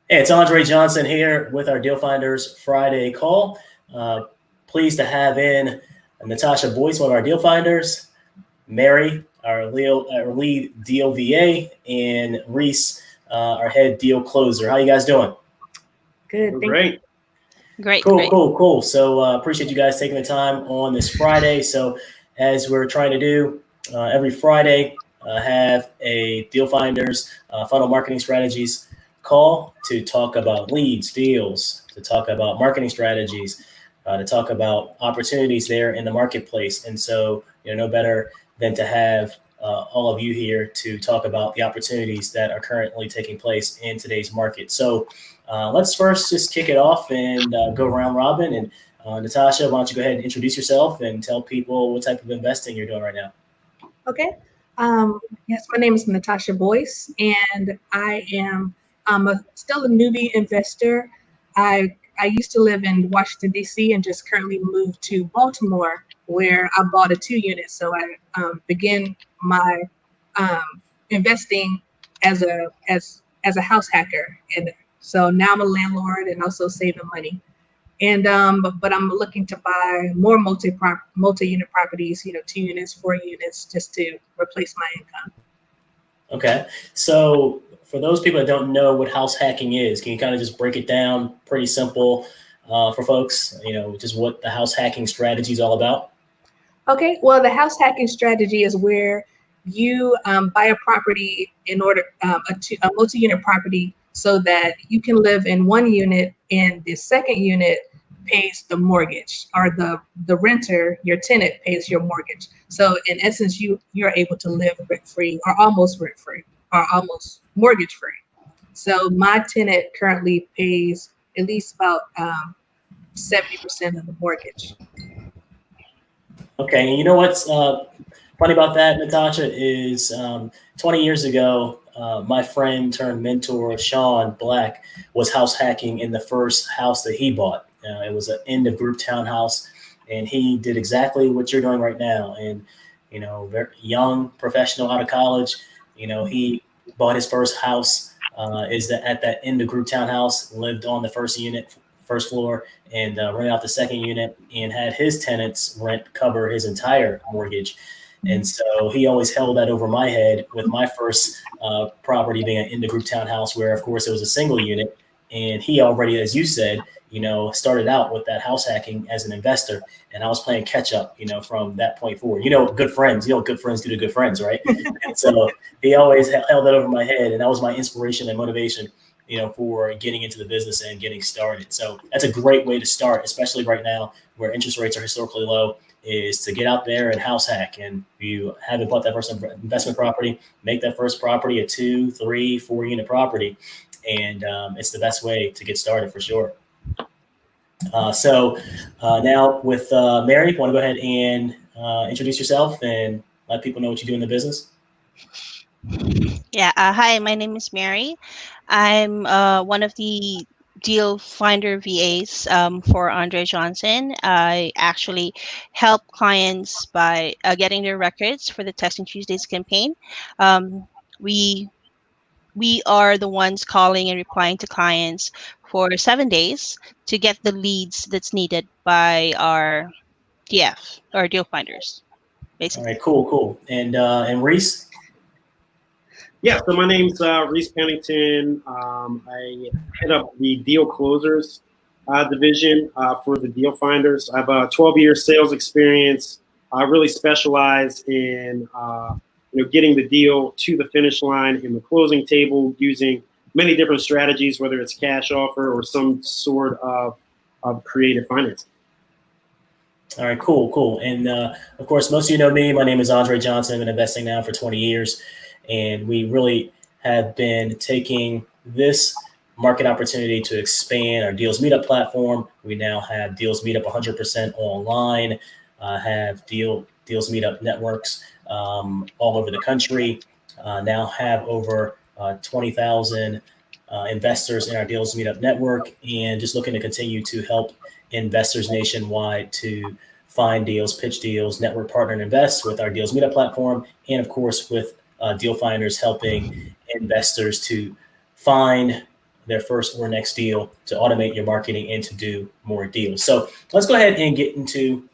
Hey, it's Andre Johnson here with our Deal Finders Friday call. Uh, Pleased to have in Natasha Boyce, one of our Deal Finders, Mary, our lead deal VA, and Reese, our head deal closer. How you guys doing? Good, We're thank you. great. Cool. So appreciate you guys taking the time on this Friday. So as we're trying to do every Friday, have a Deal Finders funnel marketing strategies call to talk about leads, deals, to talk about marketing strategies, to talk about opportunities there in the marketplace. And so, no better than to have all of you here to talk about the opportunities that are currently taking place in today's market. So let's first just kick it off and go round robin. And Natasha, why don't you go ahead and introduce yourself and tell people what type of investing you're doing right now? Okay. Yes, my name is Natasha Boyce, and I am still a newbie investor. I used to live in Washington, D.C., and just currently moved to Baltimore, where I bought a 2 unit. So I began my investing as a house hacker, and so now I'm a landlord and also saving money. And but I'm looking to buy more multi-unit properties, 2 units, 4 units, just to replace my income. Okay. So for those people that don't know what house hacking is, can you kind of just break it down pretty simple for folks, just what the house hacking strategy is all about? Okay, well, the house hacking strategy is where you buy a property in order a multi-unit property so that you can live in 1 unit and the second unit pays the mortgage, or the renter, your tenant, pays your mortgage. So in essence, you're able to live rent free, or almost rent free, or almost mortgage free. So my tenant currently pays at least about 70% of the mortgage. Okay. And you know what's funny about that, Natasha, is 20 years ago, my friend turned mentor, Sean Black, was house hacking in the first house that he bought. It was an end of group townhouse, and he did exactly what you're doing right now. And, very young professional out of college, he bought his first house, is that at that end of group townhouse, lived on the first unit, first floor, and rented out the second unit, and had his tenants rent cover his entire mortgage. And so he always held that over my head with my first property being an in the group townhouse, where of course it was a single unit. And he already, as you said, started out with that house hacking as an investor. And I was playing catch up, from that point forward. Good friends, what good friends do to good friends, right? And so he always held that over my head. And that was my inspiration and motivation, for getting into the business and getting started. So that's a great way to start, especially right now where interest rates are historically low, is to get out there and house hack. And if you haven't bought that first investment property, make that first property a 2, 3, 4 unit property. And it's the best way to get started for sure. So now with Mary, want to go ahead and introduce yourself and let people know what you do in the business? Yeah. Hi, my name is Mary. I'm one of the deal finder VAs for Andre Johnson. I actually help clients by getting their records for the Testing Tuesdays campaign. Um, we we are the ones calling and replying to clients for 7 days to get the leads that's needed by our DF or deal finders, All basically. right, cool. And Reese? Yeah, so my name's Reese Pennington. I head up the deal closers division for the deal finders. I have a 12-year sales experience. I really specialize in getting the deal to the finish line in the closing table using many different strategies, whether it's cash offer or some sort of creative financing. All right, cool. And of course, most of you know me. My name is Andre Johnson. I've been investing now for 20 years. And we really have been taking this market opportunity to expand our Deals Meetup platform. We now have Deals Meetup 100% online, have Deals Meetup networks all over the country, now have over 20,000 investors in our Deals Meetup network, and just looking to continue to help investors nationwide to find deals, pitch deals, network partner, and invest with our Deals Meetup platform, and of course with Deal Finders helping investors to find their first or next deal, to automate your marketing and to do more deals. So let's go ahead and get into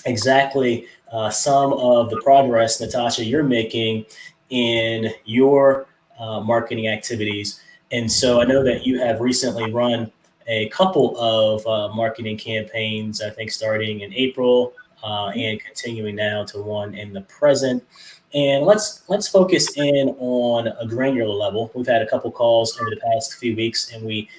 exactly some of the progress, Natasha, you're making in your marketing activities. And so I know that you have recently run a couple of marketing campaigns, I think starting in April and continuing now to one in the present. And let's focus in on a granular level. We've had a couple calls over the past few weeks, and we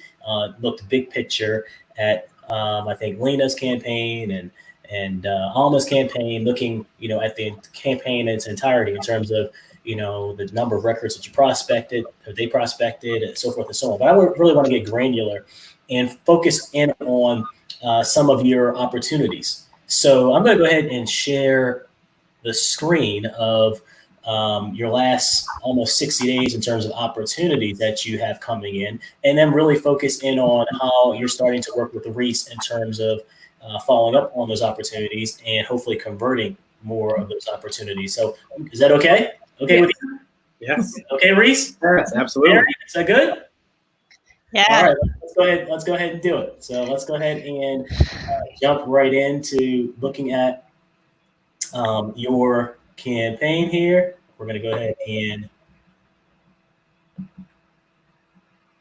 looked big picture at I think Lena's campaign and Alma's campaign, looking at the campaign in its entirety in terms of the number of records that you prospected, or they prospected, and so forth and so on. But I really want to get granular and focus in on some of your opportunities. So I'm going to go ahead and share the screen of your last almost 60 days in terms of opportunities that you have coming in, and then really focus in on how you're starting to work with Reese in terms of following up on those opportunities and hopefully converting more of those opportunities. So is that okay? Okay with you? Yes. Okay, Reese? Yes, absolutely. Mary, is that good? Yeah. All right, let's go ahead and do it. So let's go ahead and jump right into looking at your campaign here. We're going to go ahead and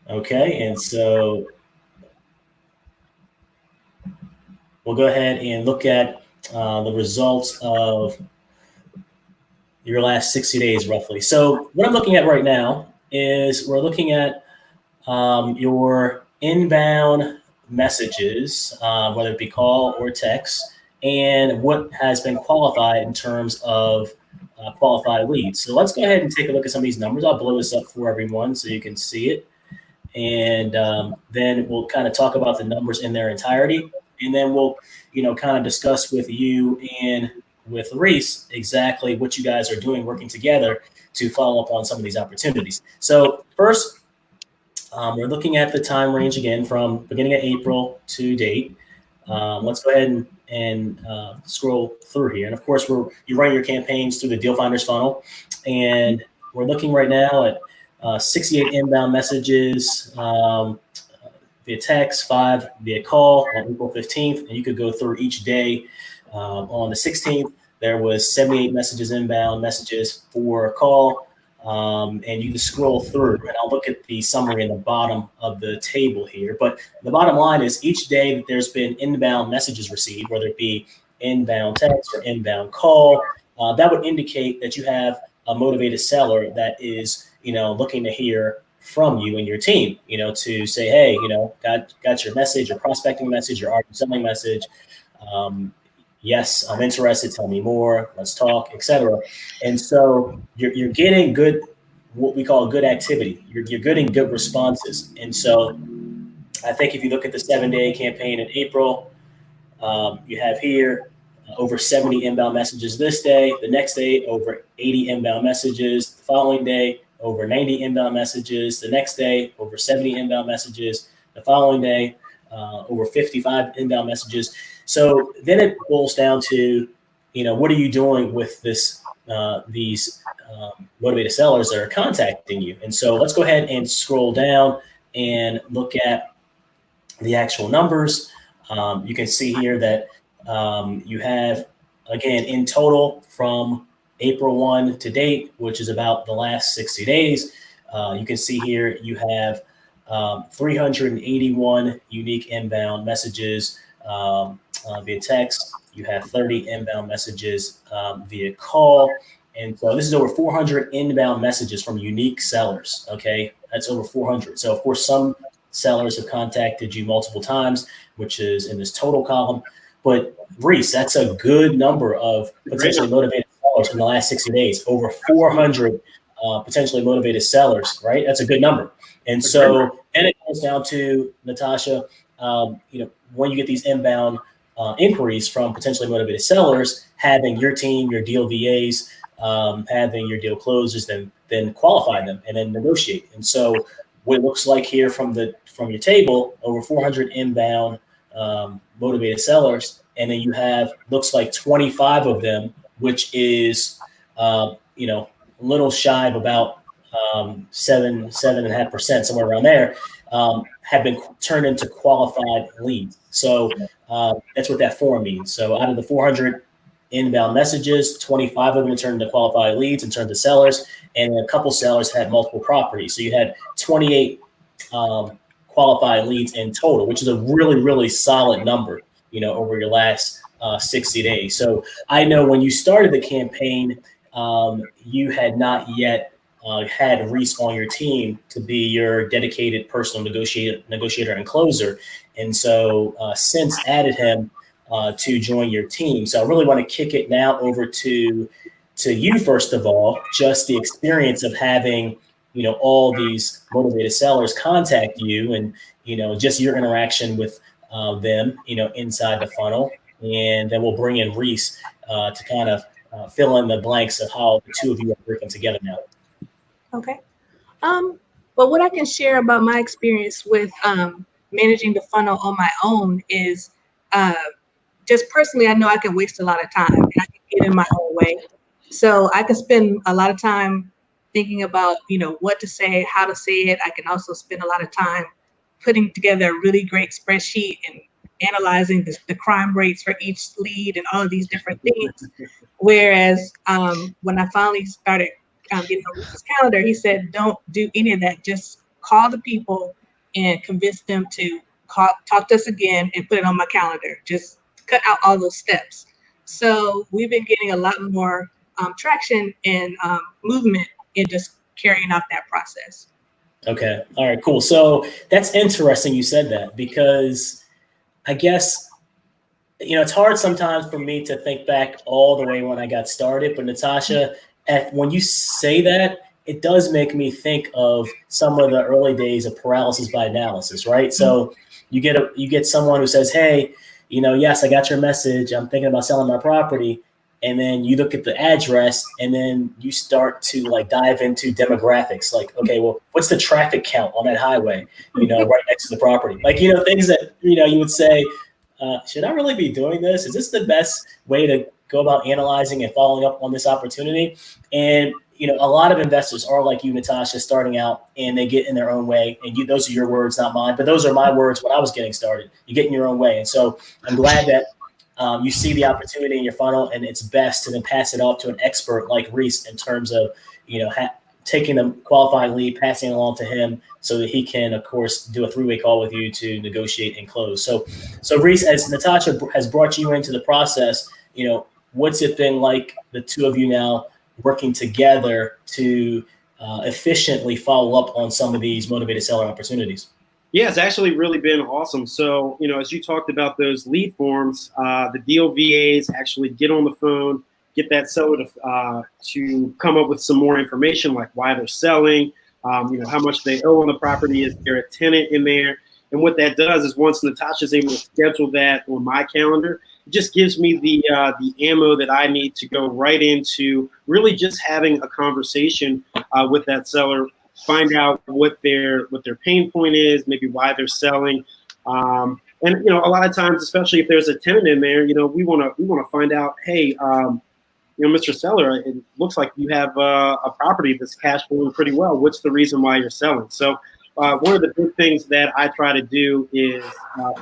and so we'll go ahead and look at the results of your last 60 days roughly. So what I'm looking at right now is we're looking at your inbound messages, whether it be call or text, and what has been qualified in terms of qualified leads. So let's go ahead and take a look at some of these numbers. I'll blow this up for everyone so you can see it. And then we'll kind of talk about the numbers in their entirety. And then we'll, kind of discuss with you and with Reese exactly what you guys are doing, working together to follow up on some of these opportunities. So first, we're looking at the time range again from beginning of April to date. Let's go ahead and scroll through here. And of course, you run your campaigns through the Deal Finders funnel. And we're looking right now at 68 inbound messages via text, 5 via call on April 15th. And you could go through each day. On the 16th, there was 78 messages inbound messages for call. And you can scroll through, and I'll look at the summary in the bottom of the table here. But the bottom line is each day that there's been inbound messages received, whether it be inbound text or inbound call, that would indicate that you have a motivated seller that is, looking to hear from you and your team, to say, hey, got your message, your prospecting message, your already selling message. Yes, I'm interested. Tell me more. Let's talk, etc. And so you're getting good, what we call good activity. You're getting good responses. And so I think if you look at the 7-day campaign in April, you have here over 70 inbound messages this day. The next day, over 80 inbound messages. The following day, over 90 inbound messages. The next day, over 70 inbound messages. The following day, over 55 inbound messages. So then it boils down to, what are you doing with these motivated sellers that are contacting you? And so let's go ahead and scroll down and look at the actual numbers. You can see here that you have, again, in total from April 1 to date, which is about the last 60 days, you can see here you have 381 unique inbound messages via text. You have 30 inbound messages via call. And so this is over 400 inbound messages from unique sellers. Okay, that's over 400. So of course, some sellers have contacted you multiple times, which is in this total column. But Reese, that's a good number of potentially motivated sellers in the last 60 days. Over 400 potentially motivated sellers, right? That's a good number. And so then it comes down to, Natasha, when you get these inbound inquiries from potentially motivated sellers, having your team, your deal VAs, having your deal closers, then qualify them and then negotiate. And so what it looks like here from your table, over 400 inbound motivated sellers, and then you have, looks like 25 of them, which is a little shy of about 7.5%, somewhere around there, have been turned into qualified leads. So that's what that form means. So out of the 400 inbound messages, 25 of them turned into qualified leads and turned to sellers, and a couple sellers had multiple properties. So you had 28 qualified leads in total, which is a really, really solid number, over your last 60 days. So I know when you started the campaign, you had not yet had Reese on your team to be your dedicated personal negotiator and closer. And so since added him to join your team. So I really want to kick it now over to you, first of all, just the experience of having, all these motivated sellers contact you and, just your interaction with them, inside the funnel. And then we'll bring in Reese to kind of fill in the blanks of how the two of you are working together now. Okay. But what I can share about my experience with managing the funnel on my own is just personally, I know I can waste a lot of time and I can get in my own way. So I can spend a lot of time thinking about, what to say, how to say it. I can also spend a lot of time putting together a really great spreadsheet and analyzing the crime rates for each lead and all of these different things. Whereas when I finally started getting on Reese's calendar, he said, don't do any of that. Just call the people and convince them to talk to us again and put it on my calendar. Just cut out all those steps. So we've been getting a lot more traction and movement in just carrying out that process. Okay. All right, cool. So that's interesting you said that, because I guess, it's hard sometimes for me to think back all the way when I got started. But Natasha, when you say that, it does make me think of some of the early days of paralysis by analysis, right? So you get someone who says, hey, yes, I got your message. I'm thinking about selling my property. And then you look at the address and then you start to dive into demographics. Like, okay, well, what's the traffic count on that highway, right next to the property? Things that, you would say, should I really be doing this? Is this the best way to go about analyzing and following up on this opportunity? And, a lot of investors are like you, Natasha, starting out, and they get in their own way. And those are your words, not mine, but those are my words when I was getting started. You get in your own way. And so I'm glad that you see the opportunity in your funnel, and it's best to then pass it off to an expert like Reese in terms of, taking the qualified lead, passing it along to him so that he can, of course, do a three-way call with you to negotiate and close. So Reese, as Natasha has brought you into the process, what's it been like, the two of you now working together to efficiently follow up on some of these motivated seller opportunities? Yeah, it's actually really been awesome. So, as you talked about those lead forms, the deal VAs actually get on the phone, get that seller to come up with some more information, like why they're selling, how much they owe on the property, is there a tenant in there? And what that does is, once Natasha's able to schedule that on my calendar, it just gives me the ammo that I need to go right into really just having a conversation with that seller, find out what their pain point is, maybe why they're selling. And a lot of times, especially if there's a tenant in there, we want to find out, hey, Mr. Seller, it looks like you have a property that's cash flowing pretty well. What's the reason why you're selling? So one of the big things that I try to do is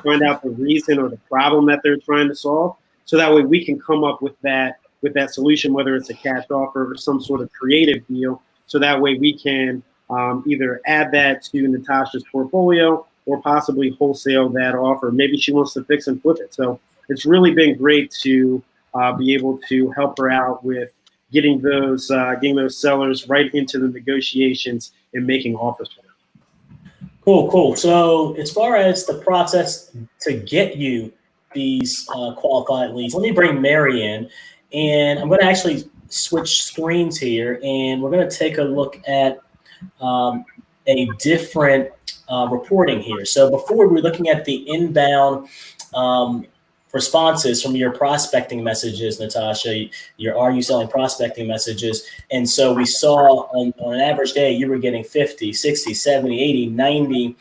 find out the reason or the problem that they're trying to solve, so that way we can come up with that solution, whether it's a cash offer or some sort of creative deal. So that way we can either add that to Natasha's portfolio or possibly wholesale that offer. Maybe she wants to fix and flip it. So it's really been great to be able to help her out with getting those sellers right into the negotiations and making offers for them. Cool. So as far as the process to get you these qualified leads, let me bring Mary in, and I'm going to actually switch screens here, and we're going to take a look at a different reporting here. So before, we were looking at the inbound responses from your prospecting messages, Natasha, your Are You Selling prospecting messages. And so we saw on an average day, you were getting 50, 60, 70, 80, 90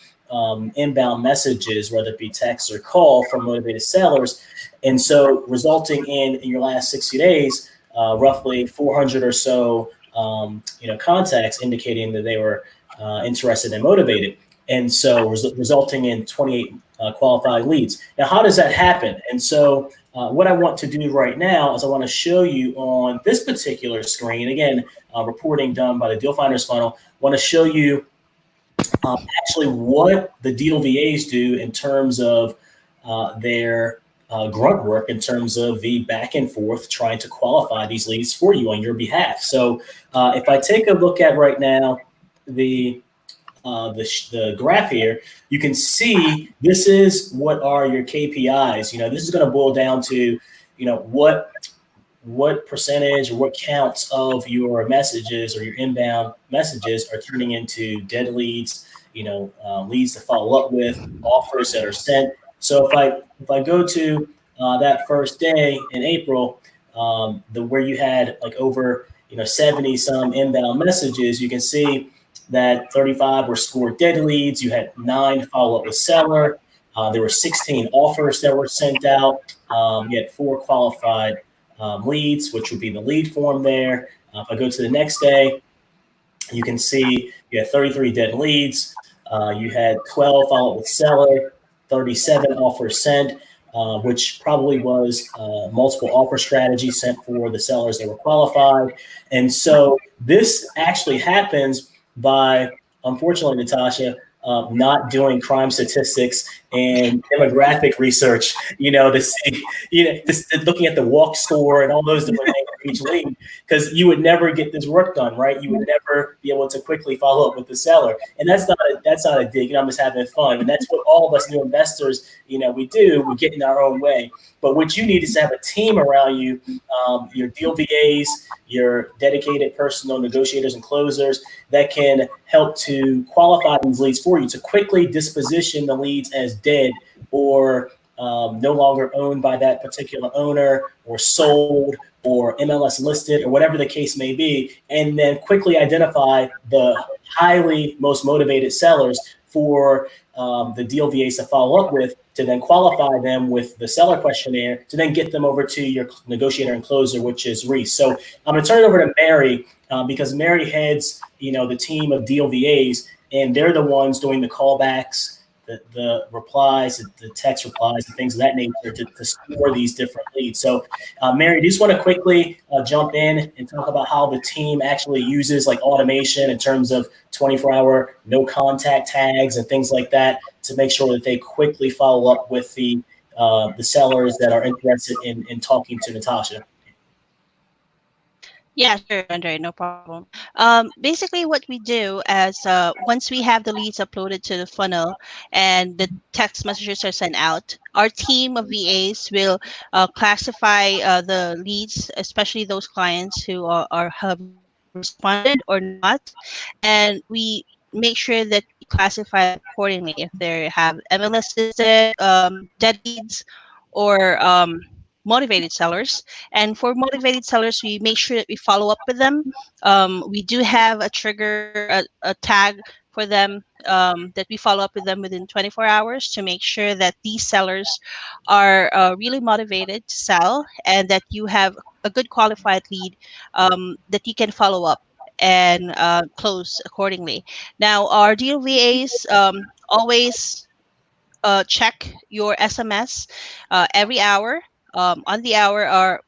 inbound messages, whether it be text or call, from motivated sellers. And so resulting in your last 60 days, roughly 400 or so contacts indicating that they were interested and motivated, and so resulting in 28 qualified leads. Now, how does that happen? And so, what I want to do right now is I want to show you on this particular screen, again, reporting done by the Deal Finders funnel. I want to show you actually what the deal VAs do in terms of their grunt work, in terms of the back and forth trying to qualify these leads for you on your behalf. So if I take a look at right now the graph here, you can see this is what are your KPIs. This is going to boil down to, what percentage or what counts of your messages or your inbound messages are turning into dead leads, leads to follow up with, offers that are sent. So if I go to that first day in April, where you had like over 70 some inbound messages, you can see that 35 were scored dead leads. You had 9 follow up with seller. There were 16 offers that were sent out. You had 4 qualified leads, which would be the lead form there. If I go to the next day, you can see you had 33 dead leads. You had 12 follow up with seller, 37 offers sent, which probably was multiple offer strategy sent for the sellers that were qualified. And so this actually happens by, unfortunately, Natasha, not doing crime statistics and demographic research, to see, just looking at the walk score and all those different things for each lead, because you would never get this work done, right? You would never be able to quickly follow up with the seller. And that's not a dig. I'm just having fun. And that's what all of us new investors, we do. We get in our own way. But what you need is to have a team around you, your deal VAs, your dedicated personal negotiators and closers that can help to qualify these leads for you, to quickly disposition the leads as dead or no longer owned by that particular owner, or sold, or MLS listed, or whatever the case may be, and then quickly identify the highly most motivated sellers for the deal VAs to follow up with, to then qualify them with the seller questionnaire, to then get them over to your negotiator and closer, which is Reese. So I'm going to turn it over to Mary, because Mary heads, the team of deal VAs, and they're the ones doing the callbacks, the replies, the text replies, and things of that nature to score these different leads. So, Mary, do you just want to quickly jump in and talk about how the team actually uses like automation in terms of 24-hour no contact tags and things like that to make sure that they quickly follow up with the sellers that are interested in talking to Natasha? Yeah, sure, Andre, no problem. Basically, what we do as once we have the leads uploaded to the funnel and the text messages are sent out, our team of VAs will classify the leads, especially those clients who have responded or not, and we make sure that we classify them accordingly if they have MLS listed, dead leads, or motivated sellers. And for motivated sellers, we make sure that we follow up with them. We do have a trigger, a tag for them, that we follow up with them within 24 hours to make sure that these sellers are really motivated to sell, and that you have a good qualified lead that you can follow up and close accordingly. Now, our deal VAs always check your SMS every hour, on the hour, or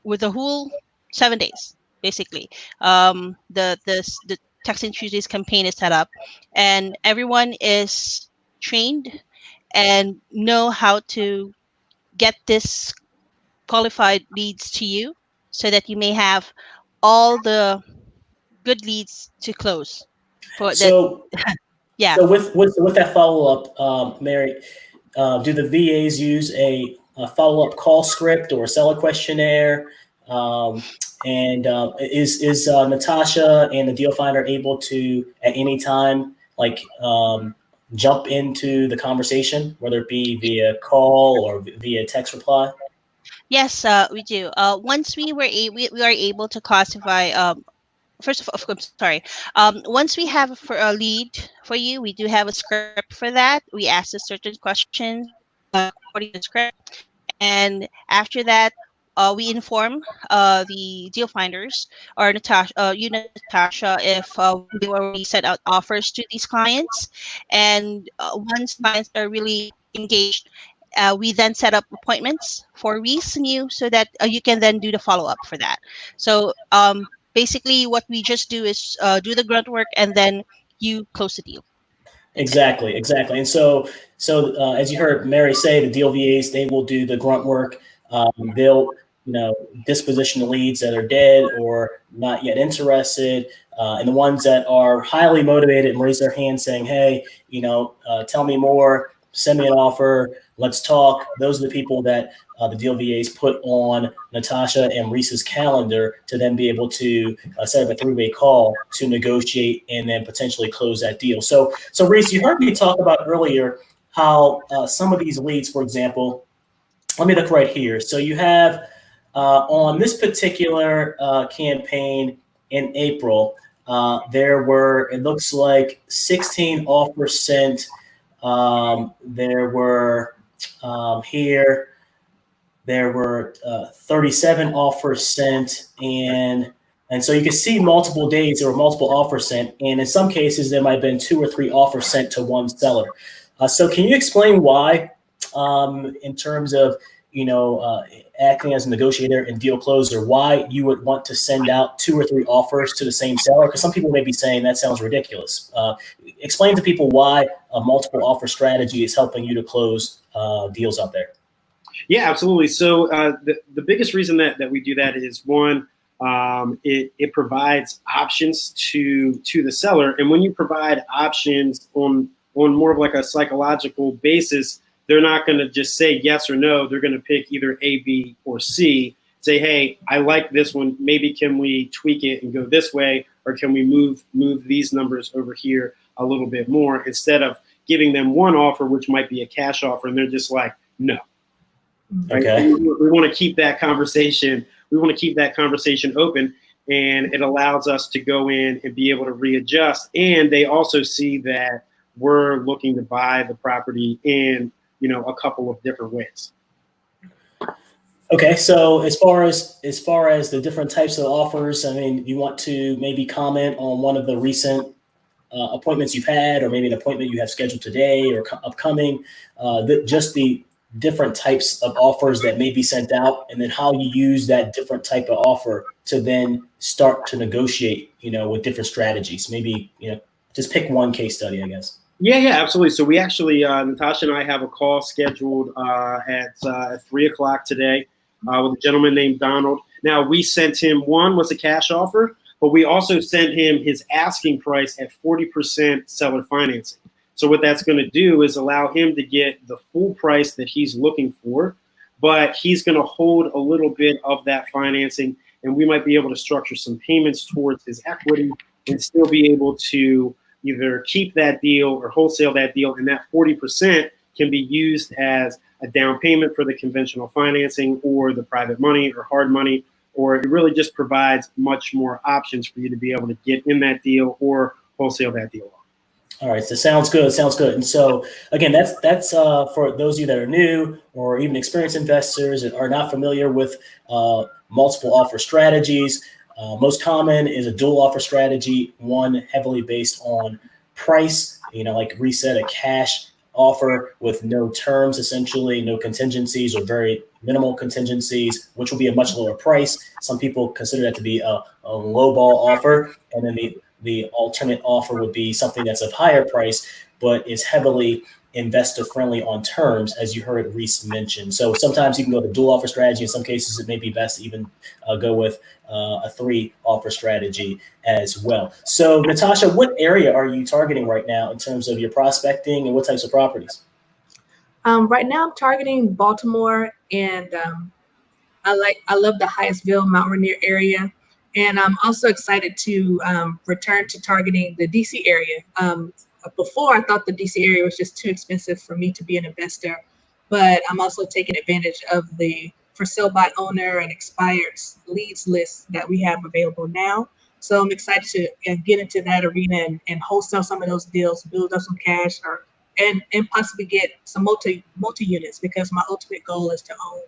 with the whole 7 days, basically. The Texting Tuesdays campaign is set up, and everyone is trained and know how to get this qualified leads to you, so that you may have all the good leads to close for that. So, Yeah. so with that follow up, Mary, do the VAs use a follow up call script or a seller questionnaire? And is Natasha and the deal finder able to at any time jump into the conversation, whether it be via call or via text reply? Yes, we do. Once we are able to classify. First of all, I'm sorry. Once we have for a lead for you, we do have a script for that. We ask the certain questions according to the script, and after that, we inform the deal finders or Natasha, if we already set out offers to these clients, and once clients are really engaged, we then set up appointments for Reese and you, so that you can then do the follow up for that. So basically, what we just do is do the grunt work, and then you close the deal. Exactly, exactly. And so as you heard Mary say, the deal VAs, they will do the grunt work. They'll, disposition the leads that are dead or not yet interested, and the ones that are highly motivated and raise their hand saying, "Hey, tell me more, send me an offer, let's talk." Those are the people that the deal VAs put on Natasha and Reese's calendar to then be able to set up a three-way call to negotiate and then potentially close that deal. So Reese, you heard me talk about earlier how some of these leads, for example, let me look right here. So you have on this particular campaign in April, there were, it looks like 16 offers sent. There were here, there were 37 offers sent, and so you can see multiple days there were multiple offers sent, and in some cases there might have been two or three offers sent to one seller. So can you explain why, in terms of acting as a negotiator and deal closer, why you would want to send out two or three offers to the same seller? Because some people may be saying that sounds ridiculous. Explain to people why a multiple offer strategy is helping you to close deals out there. Yeah, absolutely. So the biggest reason that we do that is, one, it provides options to the seller, and when you provide options on more of like a psychological basis, they're not going to just say yes or no. They're going to pick either A, B, or C. Say, hey, I like this one. Maybe can we tweak it and go this way, or can we move these numbers over here a little bit more, instead of giving them one offer, which might be a cash offer, and they're just like, no. Right? Okay. We want to keep that conversation. We want to keep that conversation open, and it allows us to go in and be able to readjust. And they also see that we're looking to buy the property in, a couple of different ways. Okay, so as far as the different types of offers, I mean, you want to maybe comment on one of the recent appointments you've had, or maybe an appointment you have scheduled today or upcoming, just the different types of offers that may be sent out, and then how you use that different type of offer to then start to negotiate, with different strategies. Maybe, just pick one case study, I guess. Yeah, absolutely. So we actually, Natasha and I have a call scheduled at 3:00 today with a gentleman named Donald. Now, we sent him, one was a cash offer, but we also sent him his asking price at 40% seller financing. So what that's going to do is allow him to get the full price that he's looking for, but he's going to hold a little bit of that financing, and we might be able to structure some payments towards his equity and still be able to either keep that deal or wholesale that deal, and that 40% can be used as a down payment for the conventional financing or the private money or hard money, or it really just provides much more options for you to be able to get in that deal or wholesale that deal off. All right, so sounds good. Sounds good. And so again, that's for those of you that are new or even experienced investors that are not familiar with multiple offer strategies. Most common is a dual offer strategy, one heavily based on price. Like Reese said, a cash offer with no terms, essentially no contingencies or very minimal contingencies, which will be a much lower price. Some people consider that to be a low ball offer, and then the alternate offer would be something that's of higher price, but is heavily investor friendly on terms, as you heard Reese mention. So sometimes you can go the dual offer strategy. In some cases, it may be best to even go with a three offer strategy as well. So Natasha, what area are you targeting right now in terms of your prospecting, and what types of properties? Right now, I'm targeting Baltimore, and I love the Hyattsville, Mount Rainier area, and I'm also excited to return to targeting the DC area. Before, I thought the DC area was just too expensive for me to be an investor, but I'm also taking advantage of the for sale by owner and expired leads list that we have available now. So I'm excited to get into that arena and wholesale some of those deals, build up some cash, and possibly get some multi units, because my ultimate goal is to own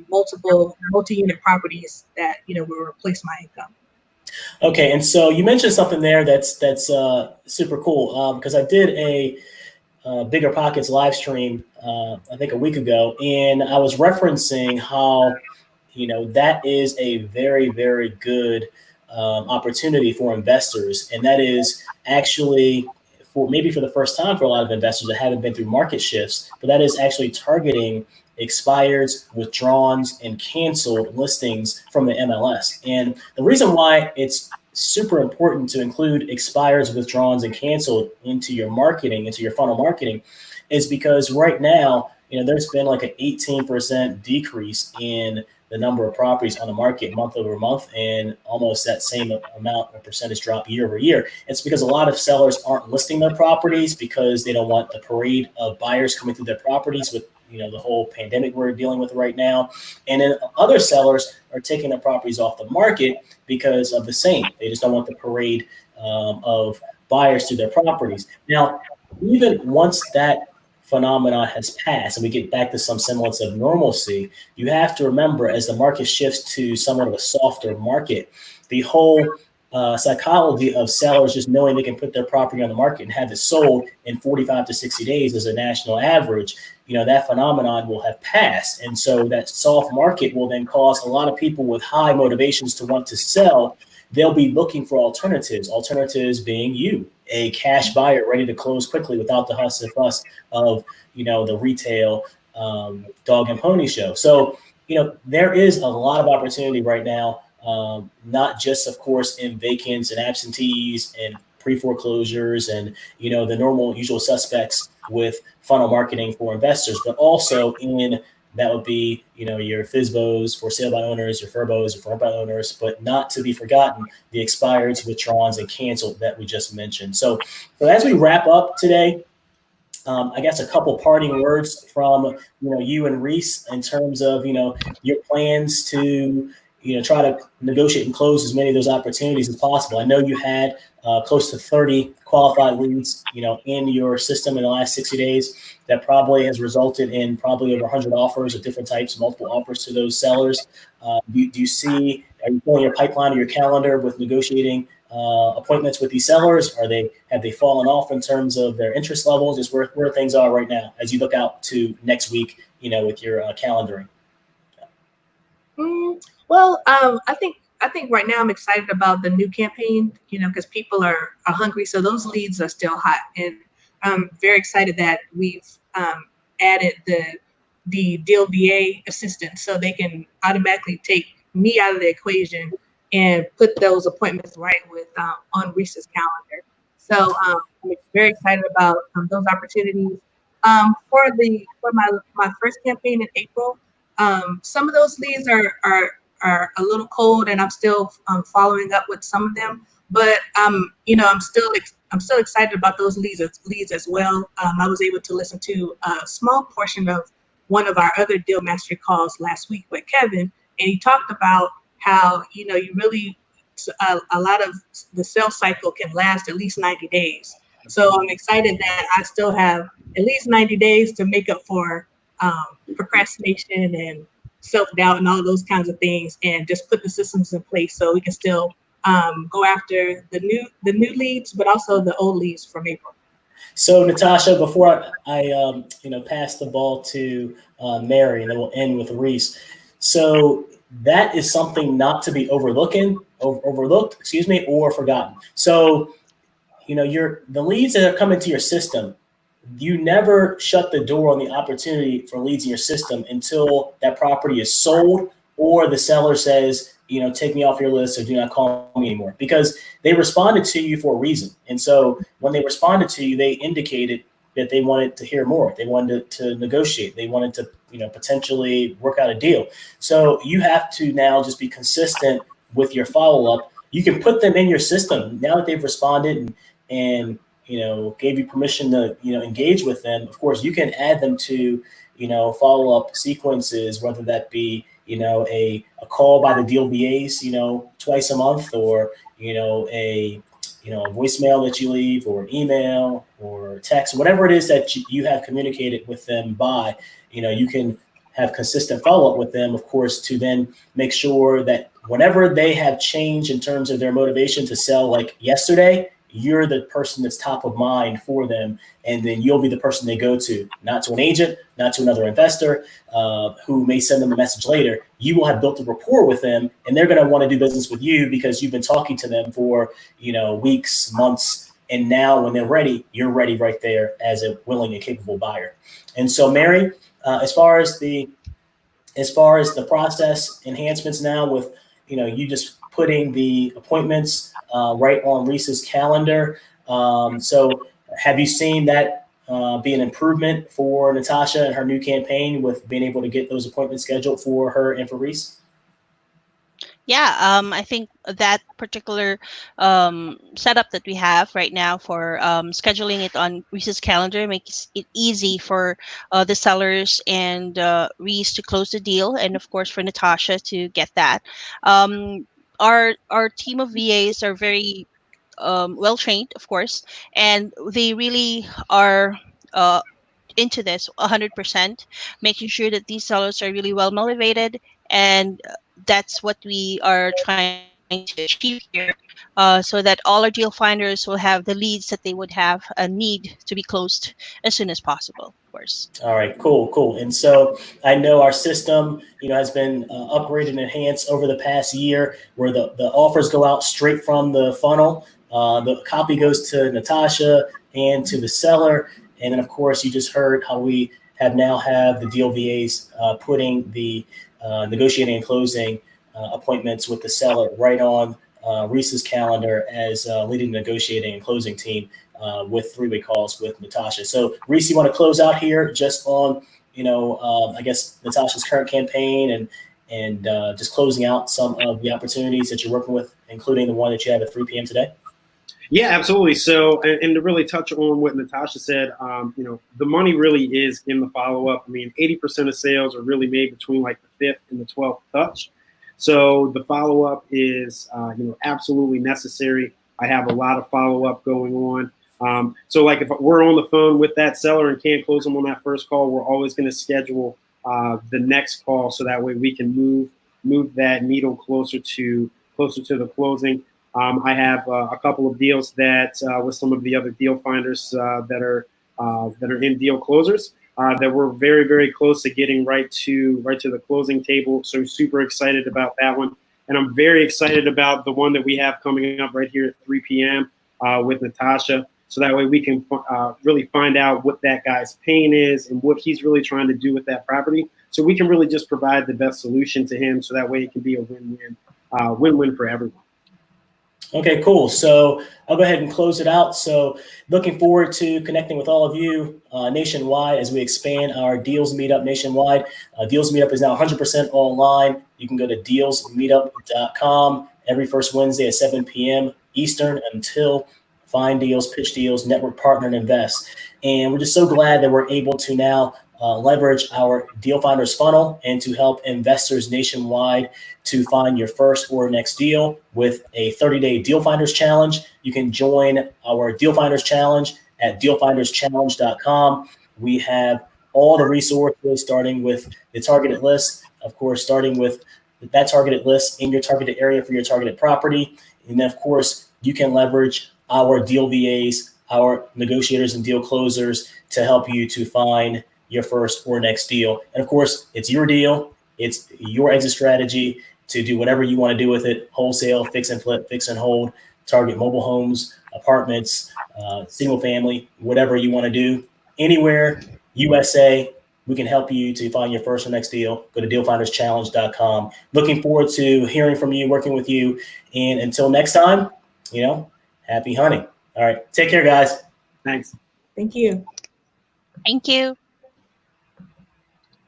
multiple multi-unit properties that will replace my income. Okay, and so you mentioned something there that's super cool because I did a Bigger Pockets live stream I think a week ago, and I was referencing how that is a very good opportunity for investors, and that is actually for the first time for a lot of investors that haven't been through market shifts, but that is actually targeting expireds, withdrawns, and canceled listings from the MLS. And the reason why it's super important to include expireds, withdrawns, and canceled into your marketing, into your funnel marketing, is because right now, there's been like an 18% decrease in the number of properties on the market month over month, and almost that same amount of percentage drop year over year. It's because a lot of sellers aren't listing their properties because they don't want the parade of buyers coming through their properties with the whole pandemic we're dealing with right now. And then other sellers are taking their properties off the market because of the same. They just don't want the parade of buyers to their properties. Now, even once that phenomenon has passed and we get back to some semblance of normalcy, you have to remember, as the market shifts to somewhat of a softer market, the whole psychology of sellers just knowing they can put their property on the market and have it sold in 45 to 60 days as a national average, that phenomenon will have passed. And so that soft market will then cause a lot of people with high motivations to want to sell. They'll be looking for alternatives being you, a cash buyer ready to close quickly without the hustle and fuss of, the retail dog and pony show. So, there is a lot of opportunity right now, not just, of course, in vacants and absentees and pre-foreclosures and, the normal usual suspects with funnel marketing for investors, but also in that would be, your FSBOs, for sale by owners, your FURBOs, your firm by owners, but not to be forgotten, the expireds, withdrawns, and canceled that we just mentioned. So as we wrap up today, I guess a couple parting words from you and Reese in terms of your plans to try to negotiate and close as many of those opportunities as possible. I know you had close to 30 qualified leads in your system in the last 60 days. That probably has resulted in probably over 100 offers of different types, multiple offers to those sellers. Are you filling your pipeline or your calendar with negotiating appointments with these sellers? Have they fallen off in terms of their interest levels? Just where things are right now as you look out to next week, with your calendaring. Well, I think right now I'm excited about the new campaign, because people are hungry, so those leads are still hot, and I'm very excited that we've added the Deal VA assistant, so they can automatically take me out of the equation and put those appointments right with on Reese's calendar. So I'm very excited about those opportunities. For my first campaign in April, some of those leads are a little cold, and I'm still following up with some of them. But I'm still excited about those leads as well. I was able to listen to a small portion of one of our other Deal Mastery calls last week with Kevin, and he talked about how you really a lot of the sales cycle can last at least 90 days. So I'm excited that I still have at least 90 days to make up for procrastination and self-doubt and all those kinds of things, and just put the systems in place so we can still go after the new leads, but also the old leads from April. So Natasha, before I pass the ball to Mary, and then we'll end with Reese. So that is something not to be overlooked, or forgotten. So the leads that are coming to your system, you never shut the door on the opportunity for leads in your system until that property is sold or the seller says, take me off your list or do not call me anymore, because they responded to you for a reason. And so when they responded to you, they indicated that they wanted to hear more. They wanted to negotiate. They wanted to, potentially work out a deal. So you have to now just be consistent with your follow-up. You can put them in your system now that they've responded and gave you permission to, engage with them. Of course, you can add them to, follow-up sequences, whether that be, a call by the Deal VAs, twice a month, or, a voicemail that you leave, or email or text, whatever it is that you have communicated with them by, you can have consistent follow-up with them, of course, to then make sure that whenever they have changed in terms of their motivation to sell, like yesterday, you're the person that's top of mind for them. And then you'll be the person they go to, not to an agent, not to another investor who may send them a message later. You will have built a rapport with them, and they're going to want to do business with you because you've been talking to them for, weeks, months. And now when they're ready, you're ready right there as a willing and capable buyer. And so, Mary, as far as the process enhancements now with, you just putting the appointments right on Reese's calendar. So have you seen that be an improvement for Natasha and her new campaign with being able to get those appointments scheduled for her and for Reese? Yeah, I think that particular setup that we have right now for scheduling it on Reese's calendar makes it easy for the sellers and Reese to close the deal, and of course for Natasha to get that. Our team of VAs are very well trained, of course, and they really are. Into this 100%, making sure that these sellers are really well motivated, and that's what we are trying to achieve here, so that all our deal finders will have the leads that they would have a need to be closed as soon as possible, of course. All right, cool. And so I know our system, has been upgraded and enhanced over the past year, where the offers go out straight from the funnel. The copy goes to Natasha and to the seller. And then, of course, you just heard how we have the deal VAs putting the negotiating and closing appointments with the seller right on Reese's calendar as leading the negotiating and closing team with three-way calls with Natasha. So, Reese, you want to close out here just on, I guess, Natasha's current campaign and just closing out some of the opportunities that you're working with, including the one that you have at 3 p.m. today? Yeah, absolutely. So, and to really touch on what Natasha said, the money really is in the follow-up. I mean, 80% of sales are really made between like the 5th and the 12th touch. So the follow-up is, absolutely necessary. I have a lot of follow-up going on. So like if we're on the phone with that seller and can't close them on that first call, we're always going to schedule the next call, so that way we can move that needle closer to the closing. I have a couple of deals that with some of the other deal finders that are in deal closers that we're very, very close to getting right to the closing table. So super excited about that one, and I'm very excited about the one that we have coming up right here at 3 p.m. With Natasha. So that way we can really find out what that guy's pain is and what he's really trying to do with that property. So we can really just provide the best solution to him. So that way it can be a win-win for everyone. Okay, cool. So I'll go ahead and close it out. So looking forward to connecting with all of you nationwide as we expand our Deals Meetup nationwide. Deals Meetup is now 100% online. You can go to dealsmeetup.com every first Wednesday at 7 p.m. Eastern until find deals, pitch deals, network, partner, and invest. And we're just so glad that we're able to now leverage our Deal Finders funnel and to help investors nationwide to find your first or next deal with a 30-day Deal Finders Challenge. You can join our Deal Finders Challenge at dealfinderschallenge.com. We have all the resources, starting with the targeted list, of course, starting with that targeted list in your targeted area for your targeted property. And then, of course, you can leverage our deal VAs, our negotiators and deal closers to help you to find your first or next deal. And of course, it's your deal. It's your exit strategy to do whatever you want to do with it: wholesale, fix and flip, fix and hold, target mobile homes, apartments, single family, whatever you want to do. Anywhere, USA, we can help you to find your first or next deal. Go to dealfinderschallenge.com. Looking forward to hearing from you, working with you. And until next time, happy hunting. All right. Take care, guys. Thanks. Thank you. Thank you.